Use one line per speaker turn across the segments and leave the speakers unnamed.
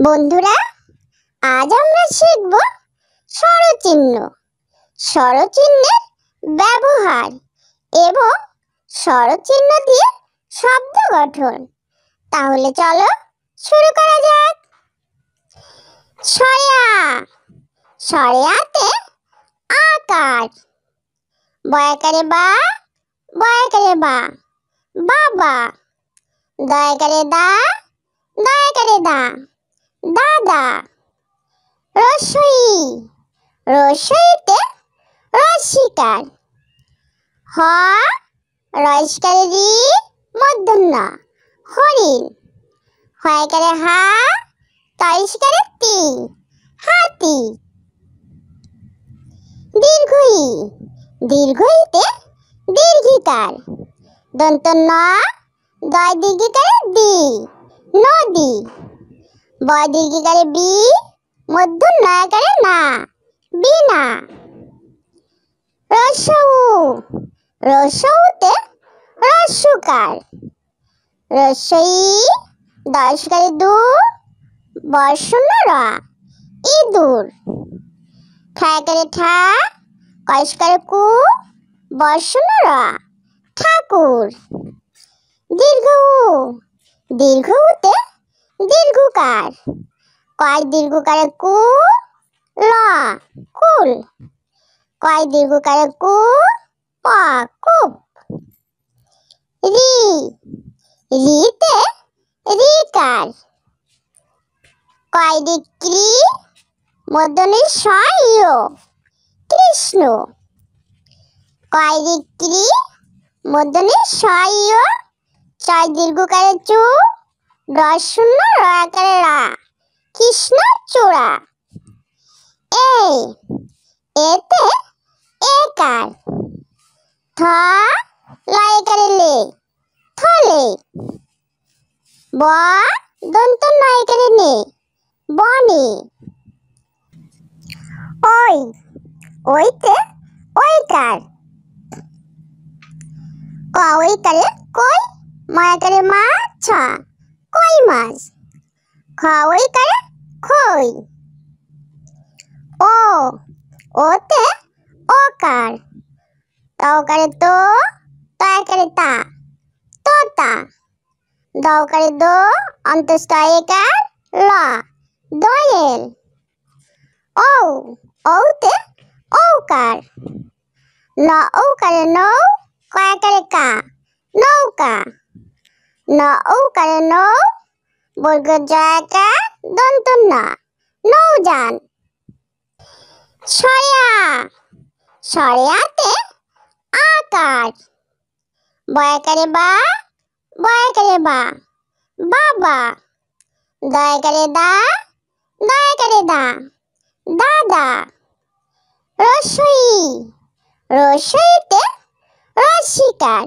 বন্ধুরা, আজ আমরা শিখব স্বরচিহ্ন, স্বরচিহ্নের ব্যবহার এবং স্বরচিহ্ন দিয়ে শব্দ গঠন। তাহলে চলো শুরু করা যাক। ছয়া, ছয়াতে আকার, বয়াকারে বা, বয়াকারে বা, বাবা, দয়াকারে দা, দয়াকারে দা, দাদা। রসই, রসইতে রসিকার, হ, রয়স্কারে রি, মূর্ধন্য হরিণ, হয়কারে হা, তয়স্কারে তি, হাতি। দীর্ঘই, দীর্ঘইতে দীর্ঘিকার, দন্ত ন, দয় দীর্ঘিকারে দি, নদী, বয় দীর্ঘিকারে বি, মধ্য নয়াকারে না, বিনা। রসৌ, রসৌতে রস্যকার, রসই, দয়স্কারে দু, বর্ষণ্য র, ইঁদুর, ঠায়াকারে ঠা, কয়স্কারে কু, বর্ষণ্য র, ঠাকুর। দীর্ঘ উ, দীর্ঘ উতে দীর্ঘকার, কয় দীর্ঘকারে কু, ল, কুল, কয় দীর্ঘকারে কু, প, কূপ। রি, রিতে রিকার, কয় রিক্রি, মধ্যনে স, ইয়, কৃষ্ণ, কয় রিক্রি, মধ্যনে স, ইয়, ছয় দীর্ঘকারে চু, রশূন্য রয়াকারে রা, কৃষ্ণ চূড়া। এ, এতে একার, থ, লয়কারে লে, থলে, ব, দন্ত নয়কারে নে, বনে। ওই, ওইতে ওইকার, ক ওইকারে কই, ময়াকারে মা, ছ, কই মাছ, খ ওইকারে খই। ও, ওতে ওকার, তকারে তো, তয়াকারে তা, তোতা, দকারে দো, অন্তস্থ একার, ল, দোয়েল। ও, ওতে ঔকার, ন ঔকারে নৌ, কয়াকারে কা, নৌকা, ন ঔকারে নৌ, বর্গ জয়াকার, দন্ত না, নৌযান। ছয়া, ছয়াতে আকার, বয়াকারে বা, বয়াকারে বা, বাবা, দয়াকারে দা, দয়াকারে দা, দাদা। রসই, রসইতে রসিকার,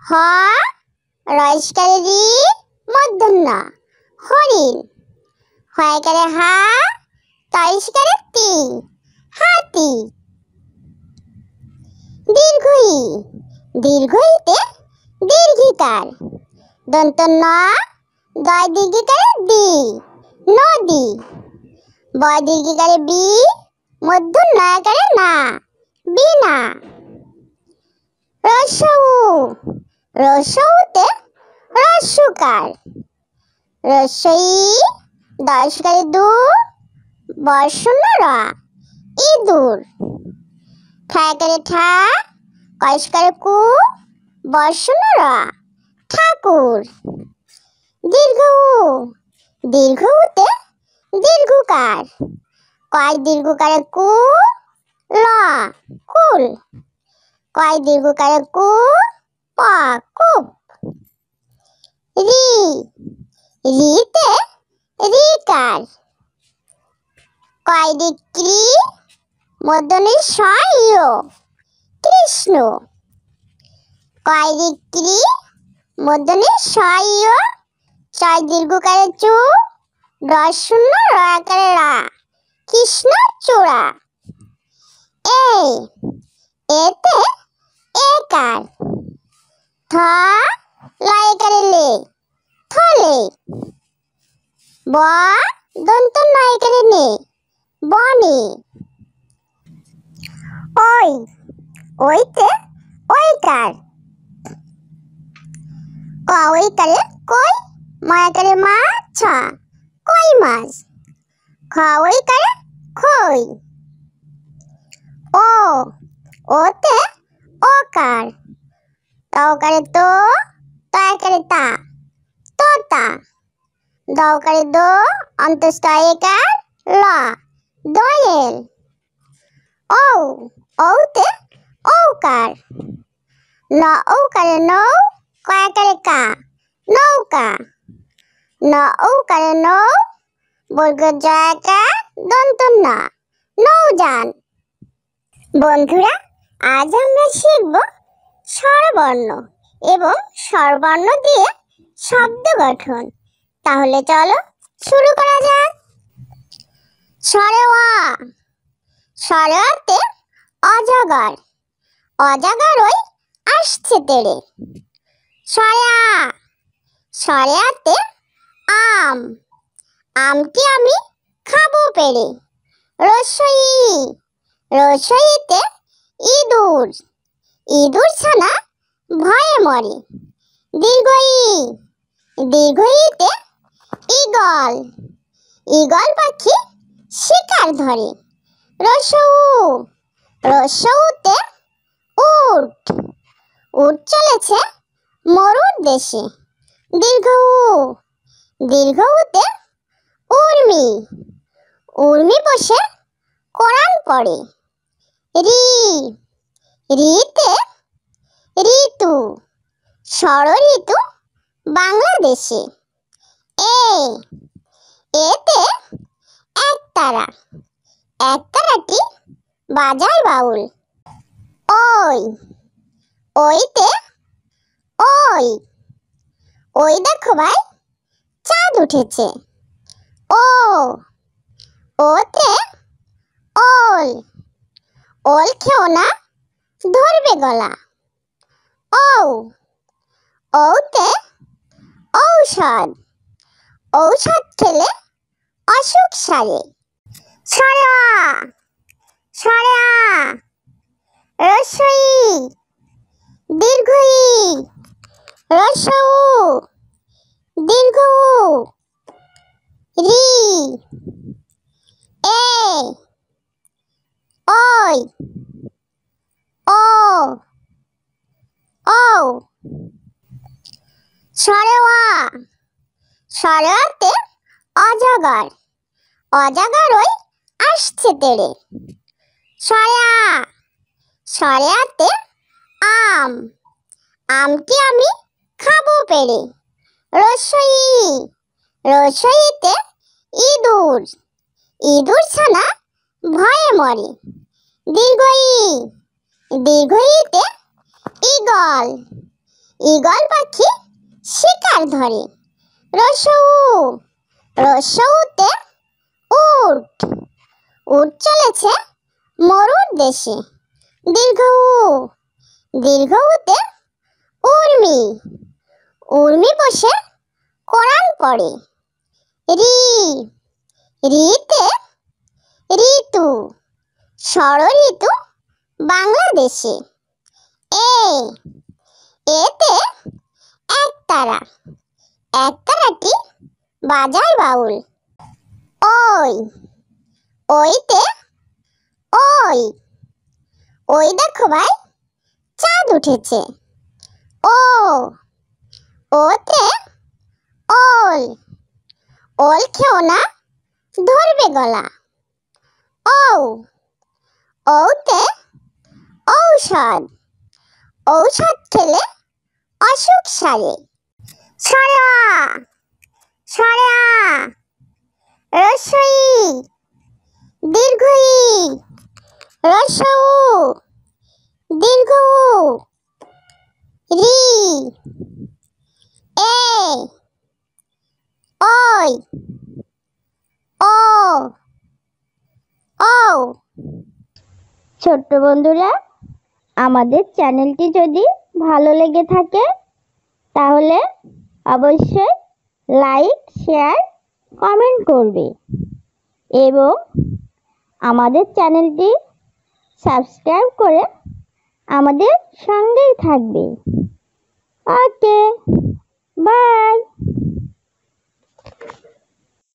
হ, রয়স্কারে রি, মূর্ধন্য হরিণ, হয়কারে হা, তয়স্কারে তি, হাতি। দীর্ঘই, দীর্ঘইতে দীর্ঘিকার, দন্ত ন, দয় দীর্ঘিকারে দি, নদী, বয় দীর্ঘিকারে বি, মধ্য নয়াকারে না, বিনা। রসৌ, রসৌতে রস্যকার, রসই, দয়স্কারে দু, বর্ষণ্য র, ইঁদুর, ঠায়াকারে ঠা, কয়স্কারে কু, বর্ষণ্য র, ঠাকুর। দীর্ঘ উ, দীর্ঘ উতে দীর্ঘকার, কয় দীর্ঘকারে কু, ল, কুল, কয় দীর্ঘকারে কু, প, কূপ। রি, রিতে রিকার, কয় রিক্রি, মধ্যনে স, ইয়, কৃষ্ণ, কয় রিক্রি, মধ্যনে স, ইয়, ছয় দীর্ঘকারে চু, রশূন্য রয়াকারে রা, কৃষ্ণ চূড়া। এ, এতে একার, থ, লয়কারে লে, থলে, ব দন্ত নয় এখানে নে, বনে। ওই, ওইতে ওইকার। ক ওইকারে কই, ময়াকারে মাছ, কই মাছ। খ ওইকারে খই। ও, ওতে ওকার। তকারে তো, তয়াকারে তা, তোতা। দকারে দো, অন্তস্থ একার ল, দোয়েল। ও, ওতে ঔকার। ন ঔকারে নৌ, কয়াকারে কা, নৌকা। ন ঔকারে নৌ, বর্গ জয়াকার দন্ত না, নৌযান। বন্ধুরা, আজ আমরা শিখব স্বরবর্ণ এবং স্বরবর্ণ দিয়ে শব্দ গঠন। তাহলে চলো শুরু করা যাক। স্বরে অ, স্বরে অতে অজগর। অজগর ওই আসছে তেড়ে। স্বরে আ, স্বরে আতে আম। আমটি আমি খাবো পেড়ে। রস্বই ই, রস্বইতে ইঁদুর। ইঁদুর ছানা ভয়ে মরে। দীর্ঘই, দীর্ঘইতে ঈগল। ঈগল পাখি শিকার ধরে। রস্যউ, রস্যউতে উট। উট চলেছে মরুর দেশে। দীর্ঘ উ, দীর্ঘউতে উর্মি। উর্মি বসে কোরআন পড়ে। রি, রিতে ঋতু। ষড়ঋতু বাংলাদেশে। এ, এতে একতারা। একতারাটি বাজায় বাউল। ওই, ওইতে ওই। ওই দেখো ভাই, চাঁদ উঠেছে। ও, ওতে ওল। ওল খেও না, ধরবে গলা। ও, ওতে ঔষধ। ঔষধ খেলে অসুখ সারে। স্বরে আ, স্বরে আ। রস্বই ই, দীর্ঘই ই। রস্যউ, দীর্ঘ উ। রি, এ, ওই, ও, ঔ। স্বরে অ, স্বরে অতে অজগর। অজগর ওই আসছে তেড়ে। স্বরে আ, স্বরে আতে আম। আমটি আমি খাবো পেড়ে। রস্বই ই, রস্বইতে ইঁদুর। ইঁদুর ছানা ভয়ে মরে। দীর্ঘই, দীর্ঘইতে ঈগল। ঈগল পাখি শিকার ধরে। রস্যউ, রস্যউতে উট। উট চলেছে মরুর দেশে। দীর্ঘ উ, দীর্ঘউতে উর্মি। উর্মি বসে কোরআন পড়ে। রি, রিতে ঋতু। ষড়ঋতু বাংলাদেশে। এ, এতে একতারা। একতারাটি বাজায় বাউল। ওই, ওইতে ওই। ওই দেখো ভাই, চাঁদ উঠেছে। ও, ওতে ওল। ওল খেও না, ধরবে গলা। ও, ওতে ঔষধ। ঔষধ খেলে অসুখ সারে। স্বরে আ, স্বরে আ। রস্বই ই, দীর্ঘই ই। রস্যউ, দীর্ঘ উ। রি, এ, ওই, ও, ঔ। ছোট্ট বন্ধুরা, আমাদের চ্যানেলটি যদি ভালো লেগে থাকে তাহলে অবশ্যই লাইক, শেয়ার, কমেন্ট করবে এবং আমাদের চ্যানেলটি সাবস্ক্রাইব করে আমাদের সঙ্গেই থাকবে। ওকে।